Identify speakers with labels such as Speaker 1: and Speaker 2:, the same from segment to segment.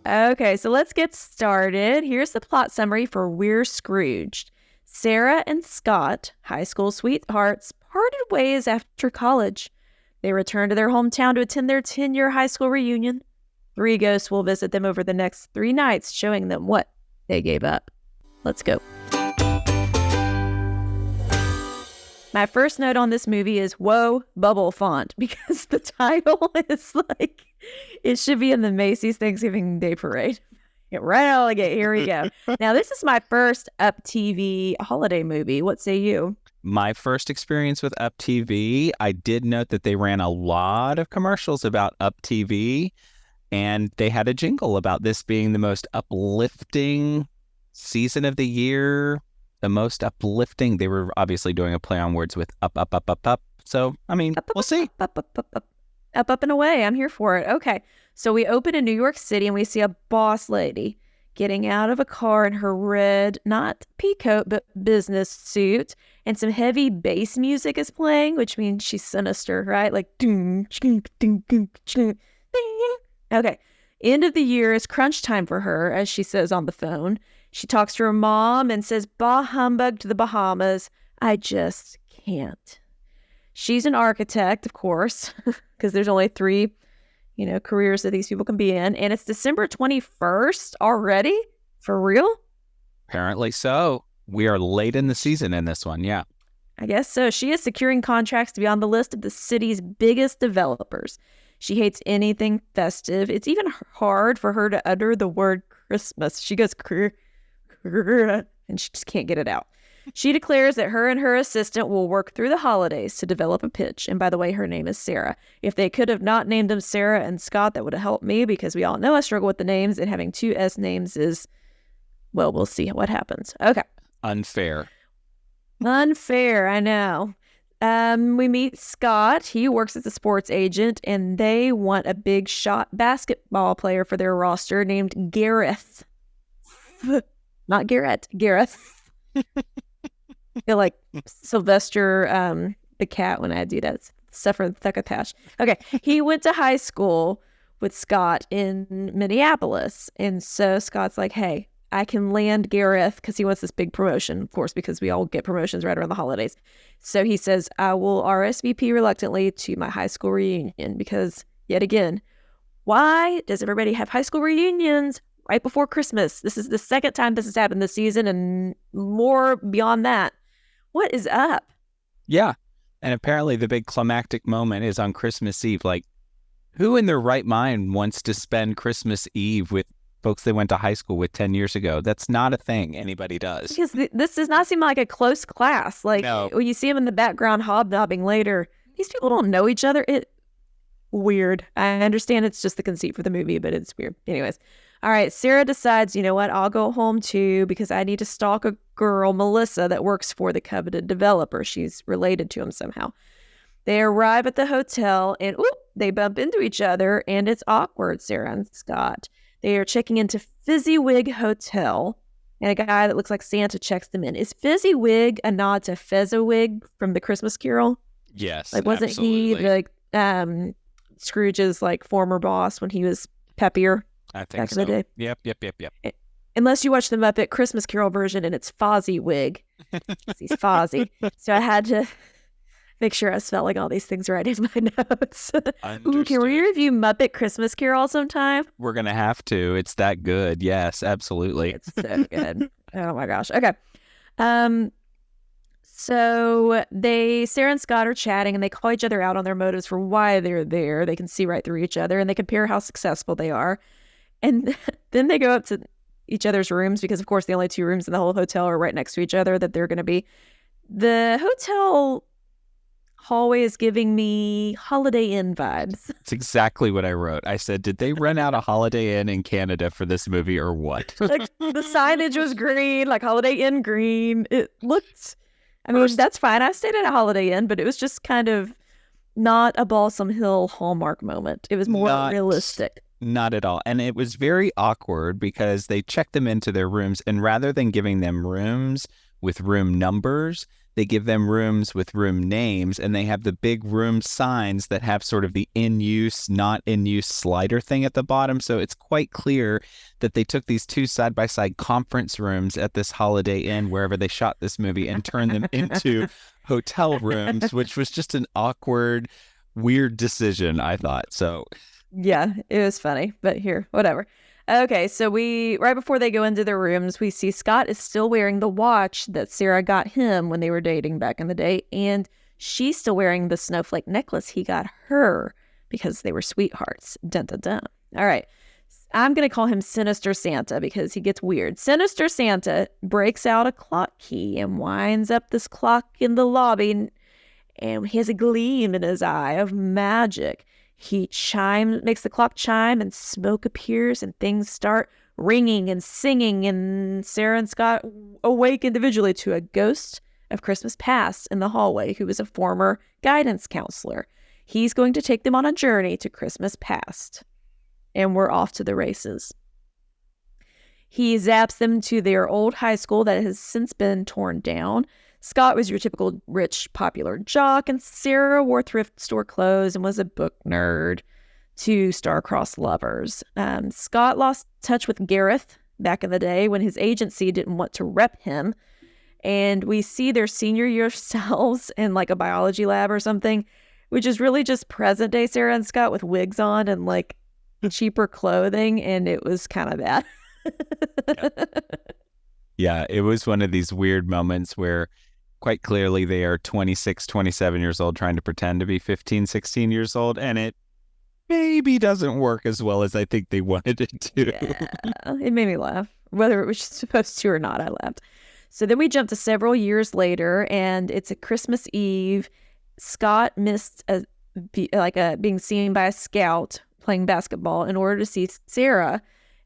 Speaker 1: Okay, so let's get started. Here's the plot summary for We're Scrooged. Sarah and Scott, high school sweethearts, parted ways after college. They return to their hometown to attend their 10-year high school reunion. 3 ghosts will visit them over the next 3 nights, showing them what they gave up. Let's go. My first note on this movie is, whoa, bubble font, because the title is like, it should be in the Macy's Thanksgiving Day Parade. Get right out of the gate. Here we go. Now, this is my first UPTV holiday movie. What say you?
Speaker 2: My first experience with UPTV, I did note that they ran a lot of commercials about UPTV, and they had a jingle about this being the most uplifting season of the year. The most uplifting. They were obviously doing a play on words with up, up, up, up, up. So, I mean, we'll see.
Speaker 1: Up and away. I'm here for it. Okay. So we open in New York City and we see a boss lady getting out of a car in her red, not peacoat, but business suit. And some heavy bass music is playing, which means she's sinister, right? Like, ding, ding, ding, ding, ding. Okay. End of the year is crunch time for her, as she says on the phone. She talks to her mom and says, bah humbug to the Bahamas. I just can't. She's an architect, of course, because there's only 3, careers that these people can be in. And it's December 21st already? For real?
Speaker 2: Apparently so. We are late in the season in this one, yeah.
Speaker 1: I guess so. She is securing contracts to be on the list of the city's biggest developers. She hates anything festive. It's even hard for her to utter the word Christmas. She goes, and she just can't get it out. She declares that her and her assistant will work through the holidays to develop a pitch. And by the way, her name is Sarah. If they could have not named them Sarah and Scott, that would have helped me, because we all know I struggle with the names, and having 2 S names is, well, we'll see what happens. Okay.
Speaker 2: Unfair,
Speaker 1: I know. We meet Scott. He works as a sports agent, and they want a big shot basketball player for their roster named Gareth. Not Garrett, Gareth. I feel like Sylvester the cat when I do that. Suffer Thuckatash. Okay, he went to high school with Scott in Minneapolis. And so Scott's like, hey, I can land Gareth, because he wants this big promotion, of course, because we all get promotions right around the holidays. So he says, I will RSVP reluctantly to my high school reunion, because, yet again, why does everybody have high school reunions right before Christmas? This is the second time this has happened this season, and more beyond that. What is up?
Speaker 2: Yeah. And apparently the big climactic moment is on Christmas Eve. Like, who in their right mind wants to spend Christmas Eve with folks they went to high school with 10 years ago? That's not a thing anybody does.
Speaker 1: Because this does not seem like a close class. Like,
Speaker 2: No.
Speaker 1: when you see them in the background hobnobbing later, these people don't know each other. Weird. I understand it's just the conceit for the movie, but it's weird. Anyways. All right. Sarah decides, you know what? I'll go home too, because I need to stalk a girl, Melissa, that works for the coveted developer. She's related to him somehow. They arrive at the hotel and they bump into each other, and it's awkward, Sarah and Scott. They are checking into Fizzywig Hotel, and a guy that looks like Santa checks them in. Is Fizzywig a nod to Fezziwig from The Christmas Carol?
Speaker 2: Yes,
Speaker 1: like, wasn't
Speaker 2: absolutely.
Speaker 1: he like Scrooge's like former boss when he was peppier?
Speaker 2: I think
Speaker 1: back
Speaker 2: so.
Speaker 1: in the day?
Speaker 2: Yep.
Speaker 1: Unless you watch the Muppet Christmas Carol version and it's Fozzywig. He's Fozzie. So I had to make sure I was spelling all these things right in my notes. Ooh, can we review Muppet Christmas Carol sometime?
Speaker 2: We're going to have to. It's that good. Yes, absolutely.
Speaker 1: It's so good. Oh my gosh. Okay. So Sarah and Scott are chatting, and they call each other out on their motives for why they're there. They can see right through each other, and they compare how successful they are. And then they go up to each other's rooms, because of course the only 2 rooms in the whole hotel are right next to each other that they're going to be. The hotel hallway is giving me Holiday Inn vibes.
Speaker 2: It's exactly what I wrote. I said, did they rent out a Holiday Inn in Canada for this movie or what?
Speaker 1: Like, the signage was green, like Holiday Inn green. It looked, I mean, that's fine. I stayed at a Holiday Inn, but it was just kind of not a Balsam Hill Hallmark moment. It was more realistic.
Speaker 2: Not at all. And it was very awkward, because they checked them into their rooms, and rather than giving them rooms with room numbers, they give them rooms with room names, and they have the big room signs that have sort of the in use, not in use slider thing at the bottom. So it's quite clear that they took these two side-by-side conference rooms at this Holiday Inn, wherever they shot this movie, and turned them into hotel rooms, which was just an awkward, weird decision, I thought. So
Speaker 1: Yeah, it was funny, but here, whatever. Okay, so right before they go into their rooms, we see Scott is still wearing the watch that Sarah got him when they were dating back in the day, and she's still wearing the snowflake necklace he got her because they were sweethearts. Dun dun dun. All right, I'm going to call him Sinister Santa because he gets weird. Sinister Santa breaks out a clock key and winds up this clock in the lobby, and he has a gleam in his eye of magic. He makes the clock chime, and smoke appears, and things start ringing and singing, and Sarah and Scott awake individually to a ghost of Christmas past in the hallway who is a former guidance counselor. He's going to take them on a journey to Christmas past, and we're off to the races. He zaps them to their old high school that has since been torn down. Scott was your typical rich, popular jock, and Sarah wore thrift store clothes and was a book nerd. Two star-crossed lovers. Scott lost touch with Gareth back in the day when his agency didn't want to rep him, and we see their senior year selves in like a biology lab or something, which is really just present-day Sarah and Scott with wigs on and like cheaper clothing, and it was kind of bad.
Speaker 2: yeah, it was one of these weird moments where quite clearly they are 26, 27 years old trying to pretend to be 15, 16 years old, and it maybe doesn't work as well as I think they wanted it to.
Speaker 1: Yeah, it made me laugh. Whether it was supposed to or not, I laughed. So then we jump to several years later, and it's a Christmas Eve. Scott missed being seen by a scout playing basketball in order to see Sarah,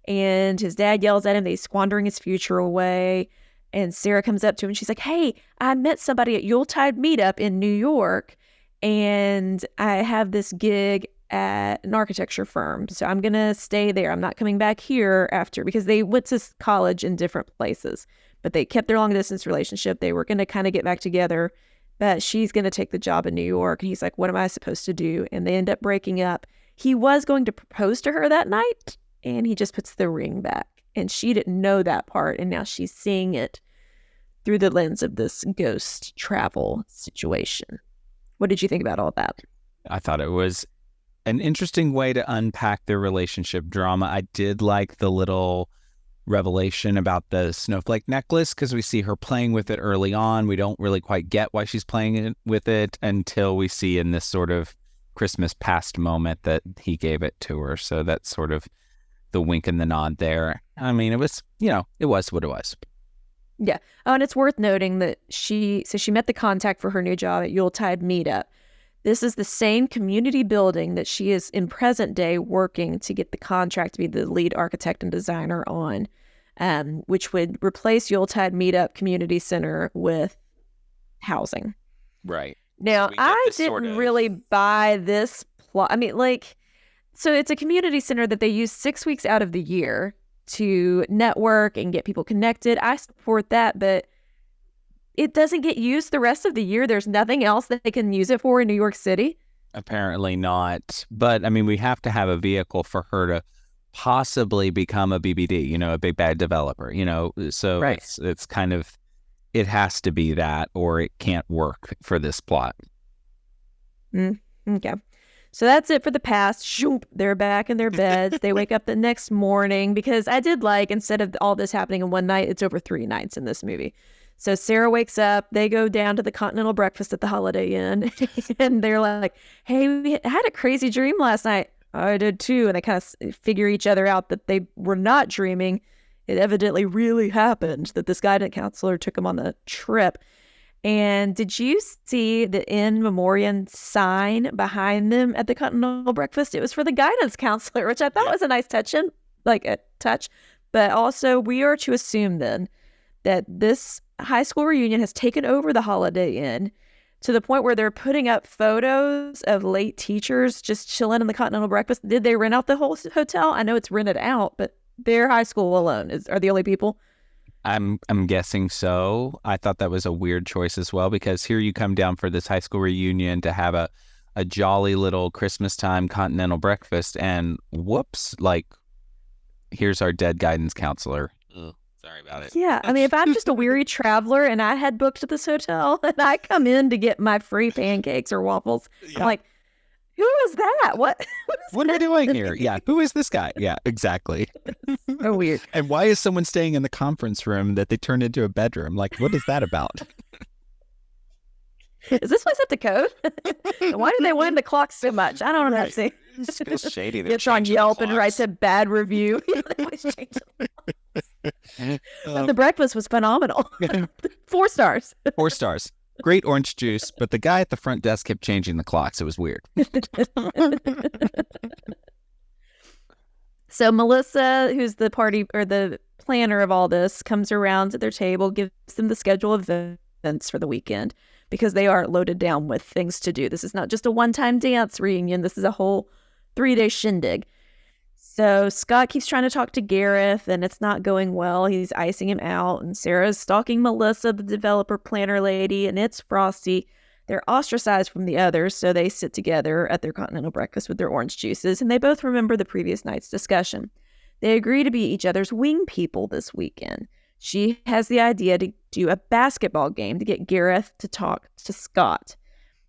Speaker 1: and his dad yells at him that he's squandering his future away. And Sarah comes up to him and she's like, hey, I met somebody at Yuletide meetup in New York, and I have this gig at an architecture firm, so I'm going to stay there. I'm not coming back here after, because they went to college in different places, but they kept their long distance relationship. They were going to kind of get back together, but she's going to take the job in New York. And he's like, what am I supposed to do? And they end up breaking up. He was going to propose to her that night, and he just puts the ring back. And she didn't know that part, and now she's seeing it through the lens of this ghost travel situation. What did you think about all that?
Speaker 2: I thought it was an interesting way to unpack their relationship drama. I did like the little revelation about the snowflake necklace, because we see her playing with it early on. We don't really quite get why she's playing with it until we see in this sort of Christmas past moment that he gave it to her. So that's sort of the wink and the nod there. I mean, it was what it was.
Speaker 1: Yeah. Oh, and it's worth noting that she met the contact for her new job at Yuletide meetup. This is the same community building that she is in present day working to get the contract to be the lead architect and designer on, which would replace Yuletide meetup community center with housing.
Speaker 2: Right.
Speaker 1: Now,
Speaker 2: So
Speaker 1: I didn't really buy this plot. I mean, so it's a community center that they use 6 weeks out of the year to network and get people connected. I support that, but it doesn't get used the rest of the year. There's nothing else that they can use it for in New York City.
Speaker 2: Apparently not. But I mean, we have to have a vehicle for her to possibly become a BBD, a big bad developer, so
Speaker 1: Right.
Speaker 2: It's kind of, it has to be that, or it can't work for this plot.
Speaker 1: Okay. So that's it for the past. Shoop, they're back in their beds. They wake up the next morning, because I did instead of all this happening in one night, it's over 3 nights in this movie. So Sarah wakes up, they go down to the continental breakfast at the Holiday Inn, and they're like, hey, we had a crazy dream last night. I did too. And they kind of figure each other out that they were not dreaming. It evidently really happened, that this guidance counselor took them on the trip. And did you see the in memoriam sign behind them at the continental breakfast? It was for the guidance counselor, which I thought was a nice touch, but also we are to assume then that this high school reunion has taken over the Holiday Inn to the point where they're putting up photos of late teachers just chilling in the continental breakfast. Did they rent out the whole hotel? I know it's rented out, but their high school alone are the only people.
Speaker 2: I'm guessing so. I thought that was a weird choice as well, because here you come down for this high school reunion to have a jolly little Christmas time continental breakfast, and whoops, like, here's our dead guidance counselor. Ugh, sorry about it.
Speaker 1: Yeah, I mean, if I'm just a weary traveler and I had booked this hotel and I come in to get my free pancakes or waffles, I'm like, who is that? What
Speaker 2: are we doing here? Yeah, who is this guy? Yeah, exactly.
Speaker 1: So weird.
Speaker 2: And why is someone staying in the conference room that they turned into a bedroom? Like, what is that about?
Speaker 1: Is this place up to code? Why do they wind the clock so much? I don't know.
Speaker 2: Right.
Speaker 1: See,
Speaker 2: It feels shady.
Speaker 1: Gets on Yelp and writes a bad review. They always change the clocks. The breakfast was phenomenal. 4 stars.
Speaker 2: 4 stars. Great orange juice, but the guy at the front desk kept changing the clocks. It was weird.
Speaker 1: So Melissa, who's the party or the planner of all this, comes around at their table, gives them the schedule of events for the weekend, because they are loaded down with things to do. This is not just a one-time dance reunion. This is a whole 3-day shindig. So Scott keeps trying to talk to Gareth, and it's not going well. He's icing him out, and Sarah's stalking Melissa, the developer planner lady, and it's frosty. They're ostracized from the others, so they sit together at their continental breakfast with their orange juices, and they both remember the previous night's discussion. They agree to be each other's wing people this weekend. She has the idea to do a basketball game to get Gareth to talk to Scott.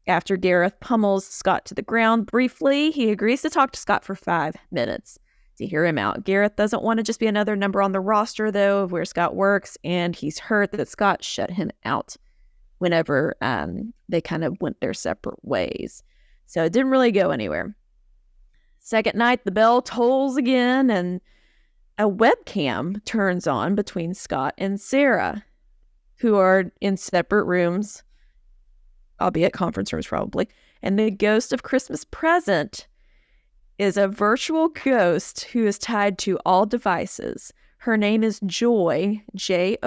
Speaker 1: After Gareth pummels Scott to the ground briefly, he agrees to talk to Scott for 5 minutes to hear him out. Gareth doesn't want to just be another number on the roster, though, of where Scott works, and he's hurt that Scott shut him out whenever they kind of went their separate ways. So it didn't really go anywhere. Second night, the bell tolls again, and a webcam turns on between Scott and Sarah, who are in separate rooms, albeit conference rooms probably. And the ghost of Christmas Present is a virtual ghost who is tied to all devices. Her name is Joy, Joi,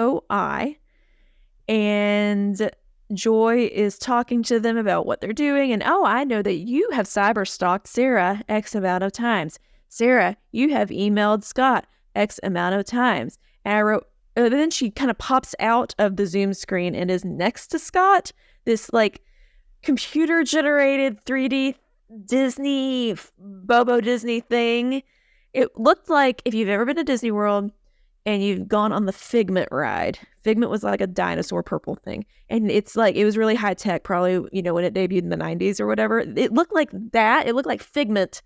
Speaker 1: and Joy is talking to them about what they're doing. And, oh, I know that you have cyberstalked Sarah X amount of times. Sarah, you have emailed Scott X amount of times. And I wrote, and then she kind of pops out of the Zoom screen and is next to Scott. This like computer generated 3D Disney, Bobo Disney thing. It looked like if you've ever been to Disney World and you've gone on the Figment ride. Figment was like a dinosaur purple thing. And it's like, it was really high tech, probably, you know, when it debuted in the 90s or whatever. It looked like that. It looked like Figment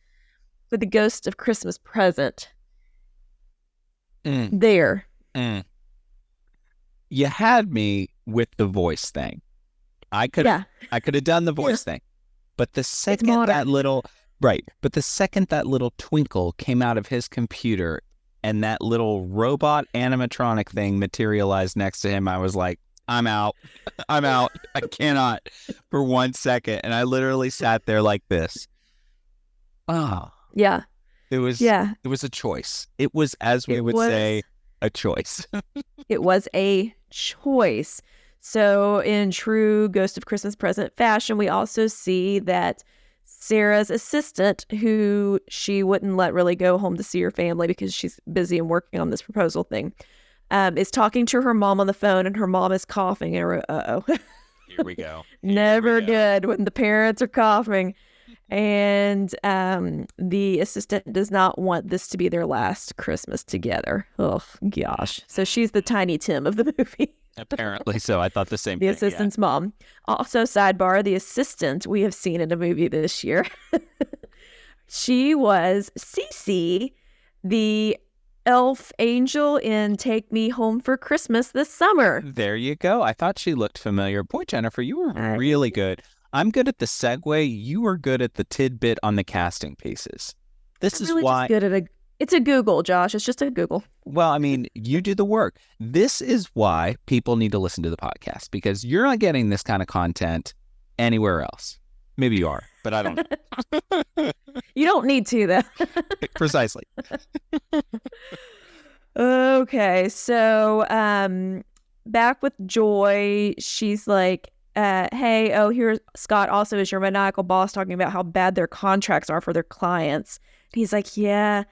Speaker 1: with the ghost of Christmas Present. There.
Speaker 2: You had me with the voice thing. I could have done the voice thing. But the second that little twinkle came out of his computer and that little robot animatronic thing materialized next to him, I was like, I'm out. I cannot for 1 second. And I literally sat there like this. Oh.
Speaker 1: Yeah.
Speaker 2: It was a choice. It was, as we would say, a choice.
Speaker 1: It was a choice. So in true Ghost of Christmas Present fashion, we also see that Sarah's assistant, who she wouldn't let really go home to see her family because she's busy and working on this proposal thing, is talking to her mom on the phone, and her mom is coughing. And
Speaker 2: Here we go.
Speaker 1: Never good when the parents are coughing. And the assistant does not want this to be their last Christmas together. Oh, gosh. So she's the Tiny Tim of the movie.
Speaker 2: Apparently so. I thought the same
Speaker 1: thing. The
Speaker 2: thing,
Speaker 1: assistant's mom. Also, sidebar, the assistant we have seen in a movie this year. She was Cece, the elf angel in Take Me Home for Christmas this summer.
Speaker 2: There you go. I thought she looked familiar. Boy, Jennifer, you were really good. I'm good at the segue. You were good at the tidbit on the casting pieces. This is why...
Speaker 1: Good at it's a Google, Josh. It's just a Google.
Speaker 2: Well, I mean, you do the work. This is why people need to listen to the podcast, because you're not getting this kind of content anywhere else. Maybe you are, but I don't know.
Speaker 1: You don't need to, though.
Speaker 2: Precisely.
Speaker 1: Okay, so back with Joy, she's like, hey, here's Scott also is your maniacal boss talking about how bad their contracts are for their clients. And he's like, yeah,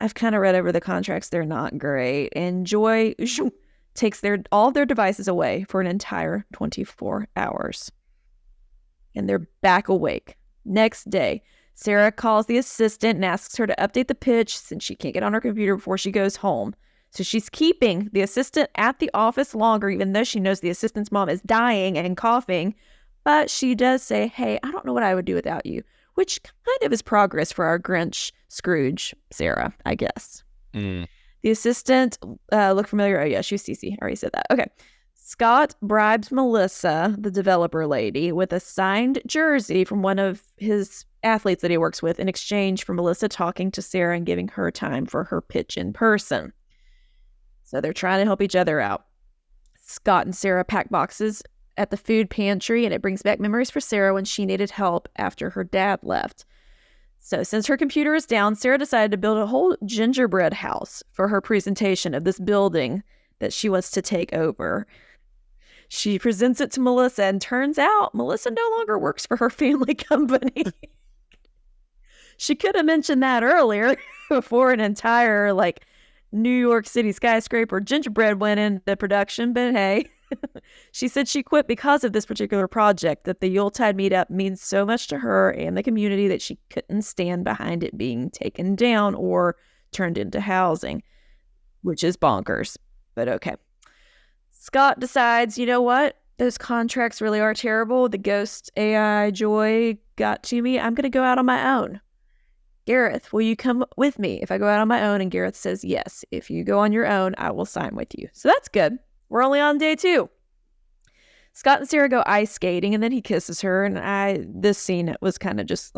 Speaker 1: I've kind of read over the contracts. They're not great. And Joy takes all their devices away for an entire 24 hours. And they're back awake. Next day, Sarah calls the assistant and asks her to update the pitch since she can't get on her computer before she goes home. So she's keeping the assistant at the office longer, even though she knows the assistant's mom is dying and coughing. But she does say, hey, I don't know what I would do without you, which kind of is progress for our Grinch Scrooge, Sarah, I guess.
Speaker 2: Mm.
Speaker 1: The assistant looked familiar. Oh, yeah, she's Cece. I already said that. Okay. Scott bribes Melissa, the developer lady, with a signed jersey from one of his athletes that he works with in exchange for Melissa talking to Sarah and giving her time for her pitch in person. So they're trying to help each other out. Scott and Sarah pack boxes at the food pantry, and it brings back memories for Sarah when she needed help after her dad left. So since her computer is down, Sarah decided to build a whole gingerbread house for her presentation of this building that she wants to take over. She presents it to Melissa, and turns out Melissa no longer works for her family company. She could have mentioned that earlier before an entire, New York City skyscraper gingerbread went into production, but hey. She said she quit because of this particular project, that the Yuletide meetup means so much to her and the community that she couldn't stand behind it being taken down or turned into housing, which is bonkers, but okay. Scott decides, you know what? Those contracts really are terrible. The ghost AI joy got to me. I'm going to go out on my own. Gareth, will you come with me if I go out on my own? And Gareth says, yes, if you go on your own, I will sign with you. So that's good. We're only on day 2. Scott and Sarah go ice skating, and then he kisses her. And this scene was kind of just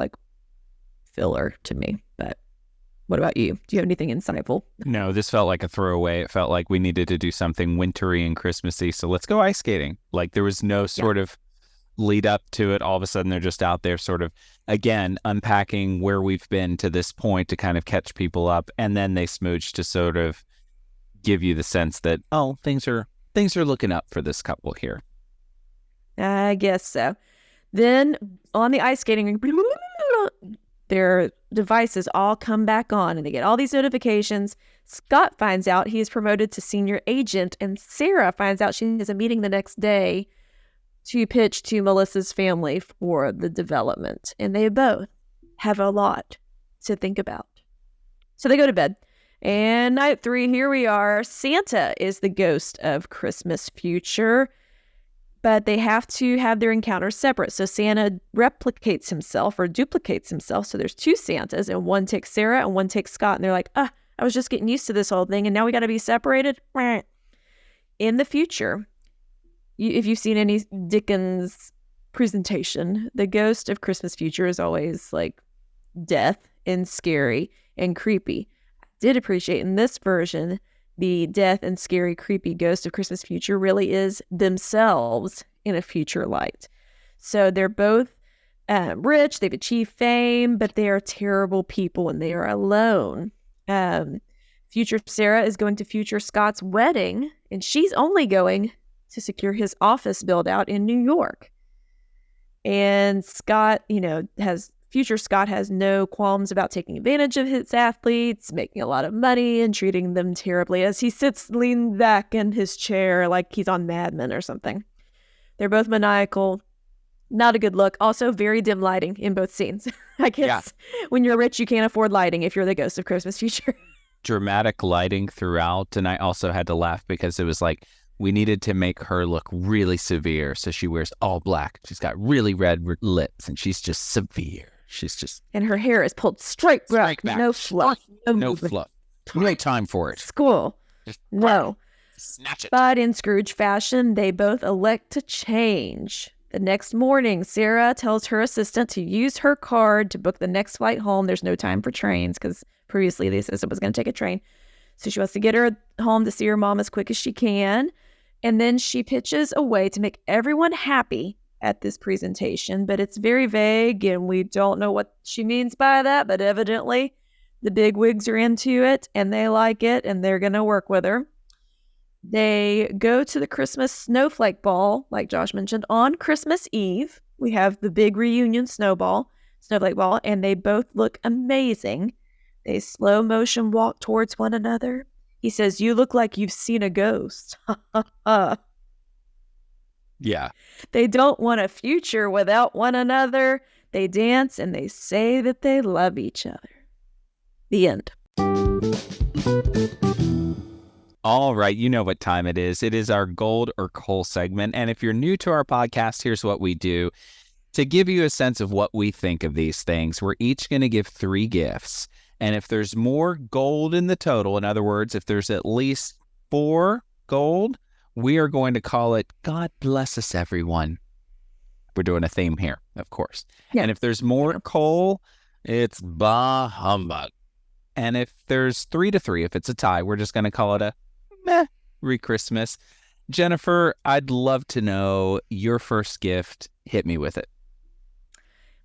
Speaker 1: filler to me. But what about you? Do you have anything insightful?
Speaker 2: No, this felt like a throwaway. It felt like we needed to do something wintry and Christmassy. So let's go ice skating. There was no sort of lead up to it. All of a sudden, they're just out there sort of, again, unpacking where we've been to this point to kind of catch people up. And then they smooch to sort of give you the sense that, oh, things are looking up for this couple here.
Speaker 1: I guess so. Then on the ice skating, their devices all come back on and they get all these notifications. Scott finds out he is promoted to senior agent, and Sarah finds out she has a meeting the next day to pitch to Melissa's family for the development. And they both have a lot to think about. So they go to bed. And night 3, here we are. Santa is the ghost of Christmas future, but they have to have their encounters separate. So Santa replicates himself or duplicates himself. So there's 2 Santas, and one takes Sarah and one takes Scott. And they're like, I was just getting used to this whole thing, and now we got to be separated. In the future, if you've seen any Dickens presentation, the ghost of Christmas future is always death and scary and creepy. Did appreciate in this version, the death and scary, creepy ghost of Christmas future really is themselves in a future light. So they're both rich, they've achieved fame, but they are terrible people and they are alone. Future Sarah is going to future Scott's wedding, and she's only going to secure his office build out in New York. And Scott, future Scott has no qualms about taking advantage of his athletes, making a lot of money, and treating them terribly as he sits leaned back in his chair like he's on Mad Men or something. They're both maniacal. Not a good look. Also, very dim lighting in both scenes. I guess when you're rich, you can't afford lighting if you're the ghost of Christmas future.
Speaker 2: Dramatic lighting throughout. And I also had to laugh because it was we needed to make her look really severe. So she wears all black. She's got really red lips, and she's just severe. She's just...
Speaker 1: And her hair is pulled straight back. No fluff.
Speaker 2: No fluff. No time for it.
Speaker 1: School.
Speaker 2: Just
Speaker 1: no.
Speaker 2: Snatch it.
Speaker 1: But in Scrooge fashion, they both elect to change. The next morning, Sarah tells her assistant to use her card to book the next flight home. There's no time for trains because previously the assistant was going to take a train. So she wants to get her home to see her mom as quick as she can. And then she pitches a way to make everyone happy at this presentation, but it's very vague and we don't know what she means by that, but evidently the bigwigs are into it and they like it and they're going to work with her. They go to the Christmas snowflake ball, like Josh mentioned, on Christmas Eve. We have the big reunion snowflake ball, and they both look amazing. They slow motion walk towards one another, He says, "You look like you've seen a ghost."
Speaker 2: Yeah.
Speaker 1: They don't want a future without one another. They dance and they say that they love each other. The end.
Speaker 2: All right, you know what time it is. It is our gold or coal segment. And if you're new to our podcast, here's what we do. To give you a sense of what we think of these things, we're each going to give 3 gifts. And if there's more gold in the total, in other words, if there's at least 4 gold, we are going to call it God Bless Us Everyone. We're doing a theme here, of course.
Speaker 1: Yeah.
Speaker 2: And if there's more coal, it's Bah Humbug. And if there's 3-3, if it's a tie, we're just going to call it a Merry Christmas. Jennifer, I'd love to know your first gift. Hit me with it.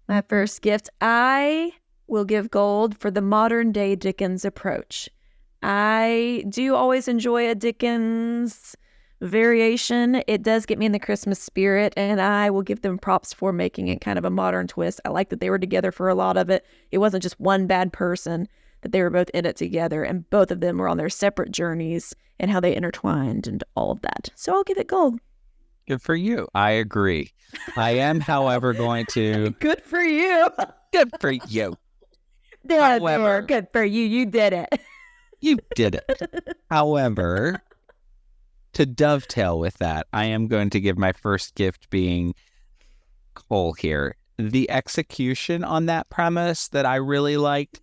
Speaker 1: My first gift, I will give gold for the modern day Dickens approach. I do always enjoy a Dickens variation. It does get me in the Christmas spirit, and I will give them props for making it kind of a modern twist. I like that they were together for a lot of it. It wasn't just one bad person, that they were both in it together, and both of them were on their separate journeys and how they intertwined and all of that. So I'll give it gold.
Speaker 2: Good for you. I agree. I am, however, going to...
Speaker 1: Good for you.
Speaker 2: Good for you.
Speaker 1: There, good for you. You did it.
Speaker 2: You did it. However, to dovetail with that, I am going to give my first gift being coal here. The execution on that premise that I really liked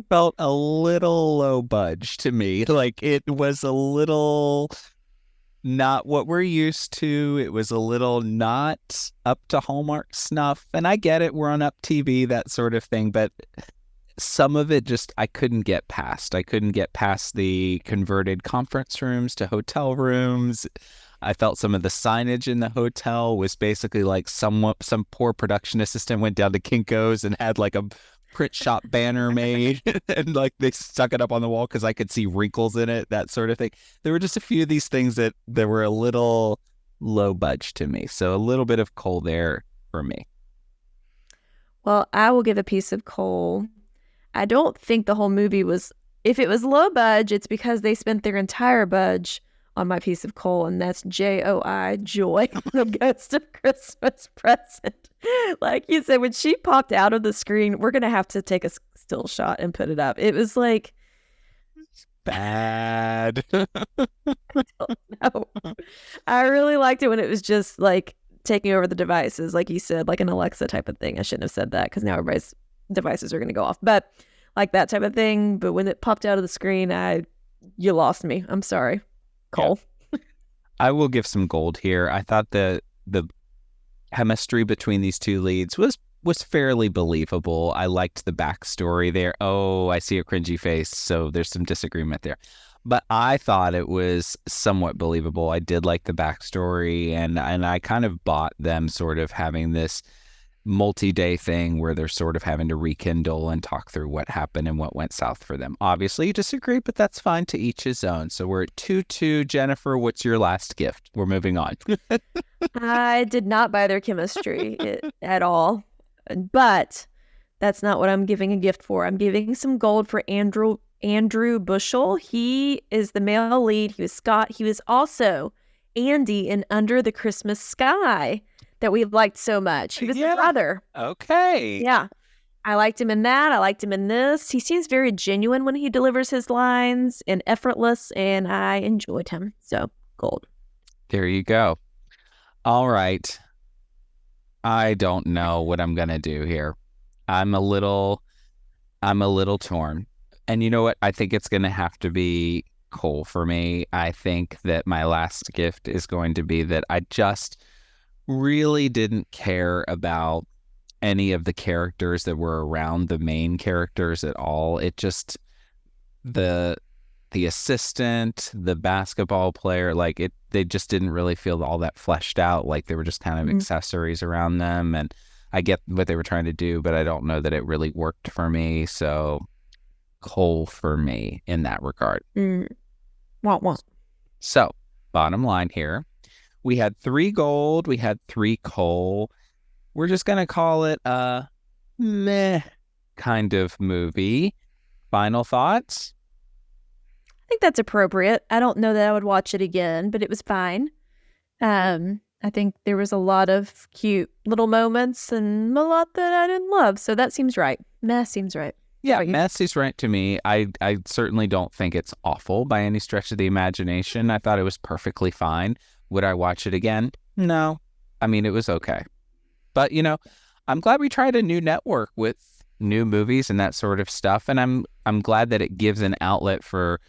Speaker 2: felt a little low budge to me. Like, it was a little not what we're used to. It was a little not up to Hallmark snuff. And I get it, we're on UPTV, that sort of thing, but some of it just I couldn't get past. I couldn't get past the converted conference rooms to hotel rooms. I felt some of the signage in the hotel was basically like some poor production assistant went down to Kinko's and had like a print shop banner made and like they stuck it up on the wall because I could see wrinkles in it, that sort of thing. There were just a few of these things that were a little low budge to me. So a little bit of coal there for me.
Speaker 1: Well, I will give a piece of coal. I don't think the whole movie was, if it was low budge, it's because they spent their entire budge on my piece of coal, and that's Joy, Joy, the Ghost of Christmas Present. Like you said, when she popped out of the screen, we're going to have to take a still shot and put it up. It was like...
Speaker 2: bad.
Speaker 1: I don't know. I really liked it when it was just like taking over the devices, like you said, like an Alexa type of thing. I shouldn't have said that because now everybody's devices are going to go off. But like that type of thing. But when it popped out of the screen, you lost me. I'm sorry. Cole.
Speaker 2: Yeah. I will give some gold here. I thought the chemistry between these two leads was fairly believable. I liked the backstory there. Oh, I see a cringy face, so there's some disagreement there. But I thought it was somewhat believable. I did like the backstory, and I kind of bought them sort of having this multi-day thing where they're sort of having to rekindle and talk through what happened and what went south for them. Obviously, you disagree, but that's fine, to each his own. So we're at 2-2. Jennifer, what's your last gift? We're moving on.
Speaker 1: I did not buy their chemistry at all, but that's not what I'm giving a gift for. I'm giving some gold for Andrew Bushell. He is the male lead. He was Scott. He was also Andy in Under the Christmas Sky that we liked so much. He was the brother.
Speaker 2: Okay.
Speaker 1: Yeah. I liked him in that. I liked him in this. He seems very genuine when he delivers his lines and effortless, and I enjoyed him. So, gold.
Speaker 2: There you go. All right. I don't know what I'm going to do here. I'm a little torn. And you know what? I think it's going to have to be coal for me. I think that my last gift is going to be that I just really didn't care about any of the characters that were around the main characters at all. It just, the assistant, the basketball player, like they just didn't really feel all that fleshed out. Like they were just kind of accessories around them. And I get what they were trying to do, but I don't know that it really worked for me. So coal for me in that regard.
Speaker 1: Want.
Speaker 2: So bottom line here, we had 3 gold, we had 3 coal. We're just going to call it a meh kind of movie. Final thoughts?
Speaker 1: I think that's appropriate. I don't know that I would watch it again, but it was fine. I think there was a lot of cute little moments and a lot that I didn't love. So that seems right. Meh seems right.
Speaker 2: Yeah, Messy's right to me. I certainly don't think it's awful by any stretch of the imagination. I thought it was perfectly fine. Would I watch it again? No. I mean, it was okay. But, I'm glad we tried a new network with new movies and that sort of stuff. And I'm glad that it gives an outlet for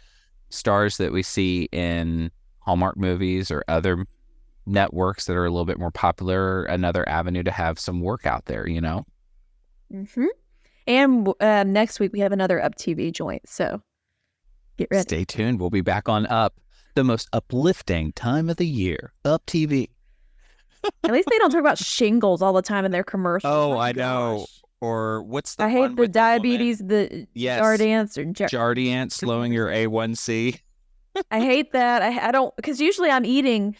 Speaker 2: stars that we see in Hallmark movies or other networks that are a little bit more popular, another avenue to have some work out there,
Speaker 1: Mm-hmm. And next week we have another UpTV joint, so get ready.
Speaker 2: Stay tuned. We'll be back on Up, the most uplifting time of the year, UpTV.
Speaker 1: At least they don't talk about shingles all the time in their commercials.
Speaker 2: Oh, I know. Or what's the
Speaker 1: I hate the diabetes, the Jardiance or
Speaker 2: Jardiance slowing your A1C.
Speaker 1: I hate that. I don't, because usually I'm eating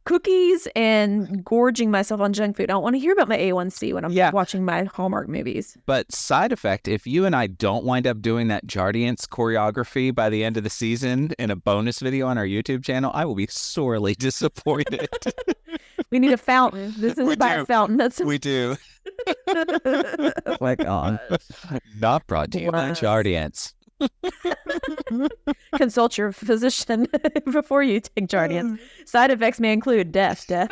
Speaker 1: cookies and gorging myself on junk food. I don't want to hear about my A1C when I'm watching my Hallmark movies.
Speaker 2: But side effect, if you and I don't wind up doing that Jardiance choreography by the end of the season in a bonus video on our YouTube channel, I will be sorely disappointed.
Speaker 1: We need a fountain. This is by a fountain.
Speaker 2: We do.
Speaker 1: Oh my God.
Speaker 2: Not brought to you by Jardiance.
Speaker 1: Consult your physician before you take Jardiance. Side effects may include death. You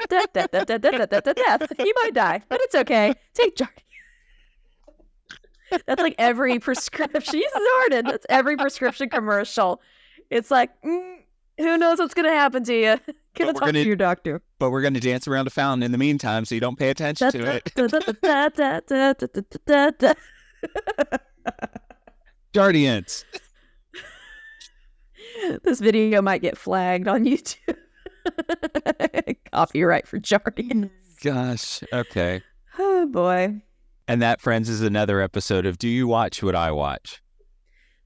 Speaker 1: might die, but it's okay. Take Jardiance. That's like every prescription. You snorted. That's every prescription commercial. It's like, who knows what's going to happen to you? Talk to your doctor.
Speaker 2: But we're going to dance around a fountain in the meantime, so you don't pay attention to it. Jardiance.
Speaker 1: This video might get flagged on YouTube. Copyright for Jardiance.
Speaker 2: Gosh. Okay.
Speaker 1: Oh, boy.
Speaker 2: And that, friends, is another episode of Do You Watch What I Watch?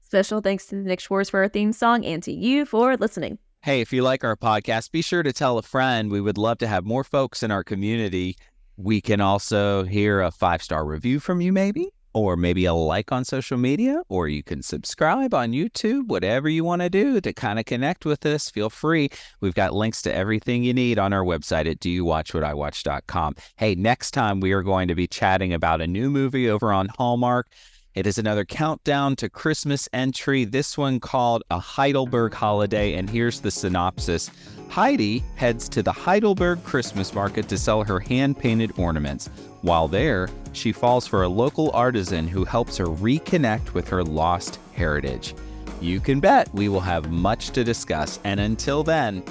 Speaker 1: Special thanks to Nick Schwartz for our theme song and to you for listening.
Speaker 2: Hey, if you like our podcast, be sure to tell a friend. We would love to have more folks in our community. We can also hear a 5-star review from you, maybe, or maybe a like on social media, or you can subscribe on YouTube, whatever you want to do to kind of connect with us. Feel free. We've got links to everything you need on our website at doyouwatchwhatiwatch.com. Hey, next time we are going to be chatting about a new movie over on Hallmark. It is another countdown to Christmas entry, this one called A Heidelberg Holiday, and here's the synopsis. Heidi heads to the Heidelberg Christmas market to sell her hand-painted ornaments. While there, she falls for a local artisan who helps her reconnect with her lost heritage. You can bet we will have much to discuss, and until then,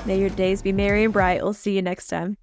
Speaker 1: may your days be merry and bright. We'll see you next time.